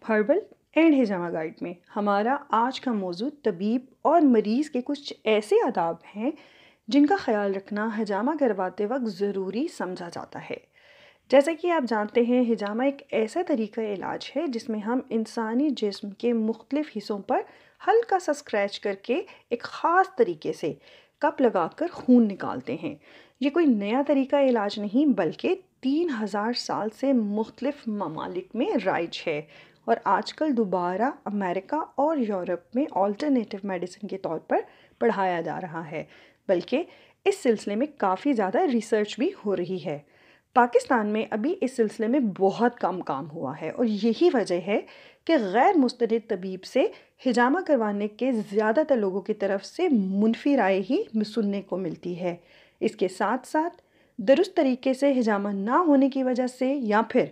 Herbal and ہجامہ guide میں ہمارا آج کا موضوع طبیب اور مریض کے کچھ ایسے آداب ہیں جن کا خیال رکھنا ہجامہ کرواتے وقت ضروری سمجھا جاتا ہے۔ جیسا کہ آپ جانتے ہیں، ہجامہ ایک ایسا طریقہ علاج ہے جس میں ہم انسانی جسم کے مختلف حصوں پر ہلکا سا اسکریچ کر کے ایک خاص طریقے سے کپ لگا کر خون نکالتے ہیں۔ یہ کوئی نیا طریقہ علاج نہیں بلکہ 3000 سال سے مختلف ممالک میں رائج ہے اور آج کل دوبارہ امریکہ اور یورپ میں آلٹرنیٹیو میڈیسن کے طور پر پڑھایا جا رہا ہے، بلکہ اس سلسلے میں کافی زیادہ ریسرچ بھی ہو رہی ہے۔ پاکستان میں ابھی اس سلسلے میں بہت کم کام ہوا ہے اور یہی وجہ ہے کہ غیر مستند طبیب سے ہجامہ کروانے کے زیادہ تر لوگوں کی طرف سے منفی رائے ہی سننے کو ملتی ہے۔ اس کے ساتھ ساتھ درست طریقے سے ہجامہ نہ ہونے کی وجہ سے یا پھر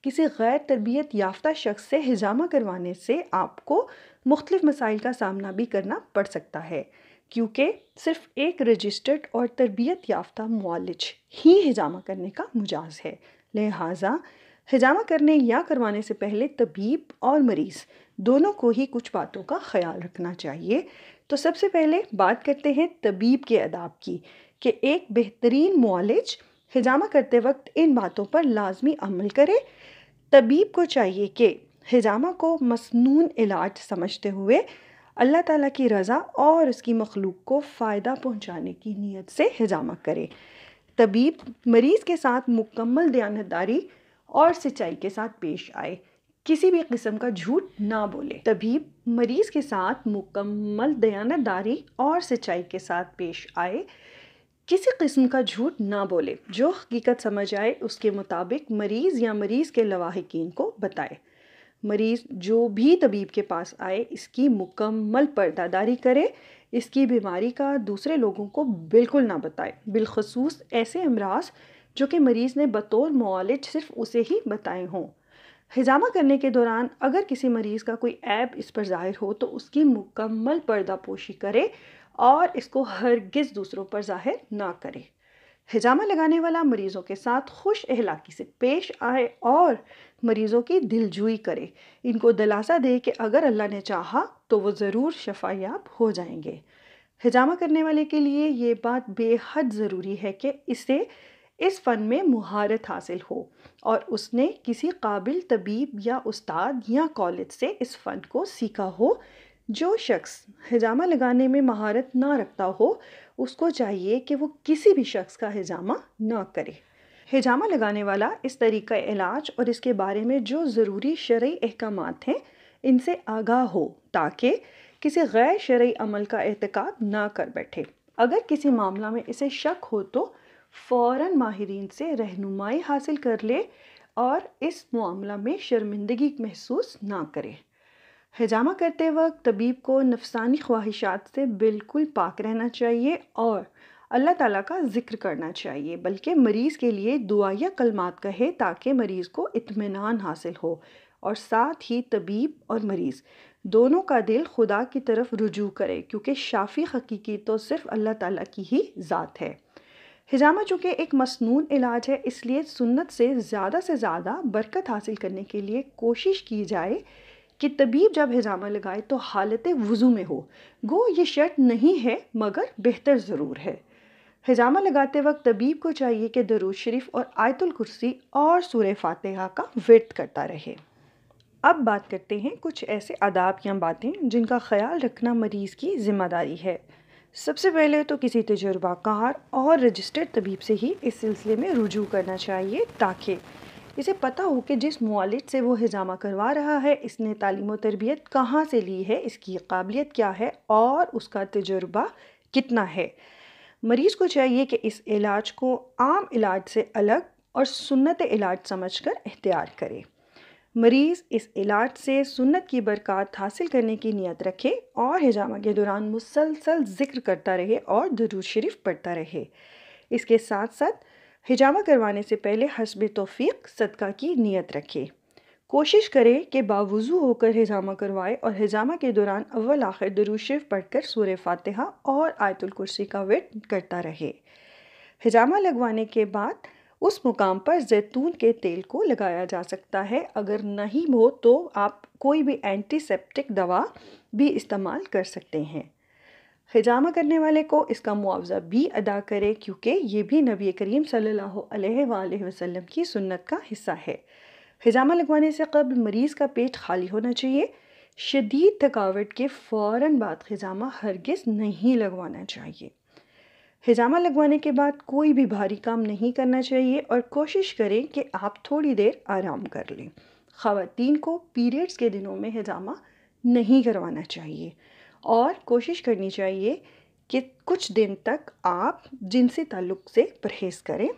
کسی غیر تربیت یافتہ شخص سے ہجامہ کروانے سے آپ کو مختلف مسائل کا سامنا بھی کرنا پڑ سکتا ہے، کیونکہ صرف ایک رجسٹرڈ اور تربیت یافتہ معالج ہی ہجامہ کرنے کا مجاز ہے۔ لہٰذا ہجامہ کرنے یا کروانے سے پہلے طبیب اور مریض دونوں کو ہی کچھ باتوں کا خیال رکھنا چاہیے۔ تو سب سے پہلے بات کرتے ہیں طبیب کے آداب کی کہ ایک بہترین معالج ہجامہ کرتے وقت ان باتوں پر لازمی عمل کرے۔ طبیب کو چاہیے کہ ہجامہ کو مسنون علاج سمجھتے ہوئے اللہ تعالیٰ کی رضا اور اس کی مخلوق کو فائدہ پہنچانے کی نیت سے ہجامہ کرے۔ طبیب مریض کے ساتھ مکمل دیانتداری اور سچائی کے ساتھ پیش آئے، کسی بھی قسم کا جھوٹ نہ بولے۔ طبیب مریض کے ساتھ مکمل دیانتداری اور سچائی کے ساتھ پیش آئے، کسی قسم کا جھوٹ نہ بولے، جو حقیقت سمجھ آئے اس کے مطابق مریض یا مریض کے لواحقین کو بتائے۔ مریض جو بھی طبیب کے پاس آئے اس کی مکمل پردہ داری کرے، اس کی بیماری کا دوسرے لوگوں کو بالکل نہ بتائے، بالخصوص ایسے امراض جو کہ مریض نے بطور معالج صرف اسے ہی بتائے ہوں۔ ہجامہ کرنے کے دوران اگر کسی مریض کا کوئی عیب اس پر ظاہر ہو تو اس کی مکمل پردہ پوشی کرے اور اس کو ہرگز دوسروں پر ظاہر نہ کرے۔ ہجامہ لگانے والا مریضوں کے ساتھ خوش اخلاقی سے پیش آئے اور مریضوں کی دلجوئی کرے، ان کو دلاسا دے کہ اگر اللہ نے چاہا تو وہ ضرور شفا یاب ہو جائیں گے۔ ہجامہ کرنے والے کے لیے یہ بات بے حد ضروری ہے کہ اسے اس فن میں مہارت حاصل ہو اور اس نے کسی قابل طبیب یا استاد یا کالج سے اس فن کو سیکھا ہو۔ جو شخص ہجامہ لگانے میں مہارت نہ رکھتا ہو اس کو چاہیے کہ وہ کسی بھی شخص کا ہجامہ نہ کرے۔ ہجامہ لگانے والا اس طریقہ علاج اور اس کے بارے میں جو ضروری شرعی احکامات ہیں ان سے آگاہ ہو تاکہ کسی غیر شرعی عمل کا ارتکاب نہ کر بیٹھے۔ اگر کسی معاملہ میں اسے شک ہو تو فوراً ماہرین سے رہنمائی حاصل کر لے اور اس معاملہ میں شرمندگی محسوس نہ کرے۔ ہجامہ کرتے وقت طبیب کو نفسانی خواہشات سے بالکل پاک رہنا چاہیے اور اللہ تعالیٰ کا ذکر کرنا چاہیے، بلکہ مریض کے لیے دعائیہ کلمات کہے تاکہ مریض کو اطمینان حاصل ہو اور ساتھ ہی طبیب اور مریض دونوں کا دل خدا کی طرف رجوع کرے، کیونکہ شافی حقیقی تو صرف اللہ تعالیٰ کی ہی ذات ہے۔ ہجامہ چونکہ ایک مسنون علاج ہے اس لیے سنت سے زیادہ برکت حاصل کرنے کے لیے کوشش کی جائے کہ طبیب جب ہجامہ لگائے تو حالت وضو میں ہو۔ گو یہ شرط نہیں ہے مگر بہتر ضرور ہے۔ ہجامہ لگاتے وقت طبیب کو چاہیے کہ درود شریف اور آیت الکرسی اور سورہ فاتحہ کا ورد کرتا رہے۔ اب بات کرتے ہیں کچھ ایسے آداب یا باتیں جن کا خیال رکھنا مریض کی ذمہ داری ہے۔ سب سے پہلے تو کسی تجربہ کار اور رجسٹرڈ طبیب سے ہی اس سلسلے میں رجوع کرنا چاہیے تاکہ اسے پتہ ہو کہ جس معالج سے وہ ہجامہ کروا رہا ہے اس نے تعلیم و تربیت کہاں سے لی ہے، اس کی قابلیت کیا ہے اور اس کا تجربہ کتنا ہے۔ مریض کو چاہیے کہ اس علاج کو عام علاج سے الگ اور سنت علاج سمجھ کر اختیار کرے۔ مریض اس علاج سے سنت کی برکات حاصل کرنے کی نیت رکھے اور ہجامہ کے دوران مسلسل ذکر کرتا رہے اور درود شریف پڑھتا رہے۔ اس کے ساتھ ساتھ ہجامہ کروانے سے پہلے حسب توفیق صدقہ کی نیت رکھے۔ کوشش کرے کہ باوضو ہو کر ہجامہ کروائے اور ہجامہ کے دوران اول آخر درود شریف پڑھ کر سورہ فاتحہ اور آیت الکرسی کا ورد کرتا رہے۔ ہجامہ لگوانے کے بعد اس مقام پر زیتون کے تیل کو لگایا جا سکتا ہے۔ اگر نہیں ہو تو آپ کوئی بھی اینٹی سیپٹک دوا بھی استعمال کر سکتے ہیں۔ حجامہ کرنے والے کو اس کا معاوضہ بھی ادا کرے، کیونکہ یہ بھی نبی کریم صلی اللہ علیہ وآلہ وسلم کی سنت کا حصہ ہے۔ حجامہ لگوانے سے قبل مریض کا پیٹ خالی ہونا چاہیے۔ شدید تھکاوٹ کے فوراً بعد حجامہ ہرگز نہیں لگوانا چاہیے۔ حجامہ لگوانے کے بعد کوئی بھی بھاری کام نہیں کرنا چاہیے اور کوشش کریں کہ آپ تھوڑی دیر آرام کر لیں۔ خواتین کو پیریڈز کے دنوں میں حجامہ نہیں کروانا چاہیے اور کوشش کرنی چاہیے کہ کچھ دن تک آپ جنسی تعلق سے پرہیز کریں۔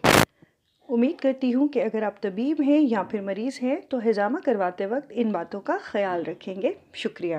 امید کرتی ہوں کہ اگر آپ طبیب ہیں یا پھر مریض ہیں تو حجامہ کرواتے وقت ان باتوں کا خیال رکھیں گے۔ شکریہ۔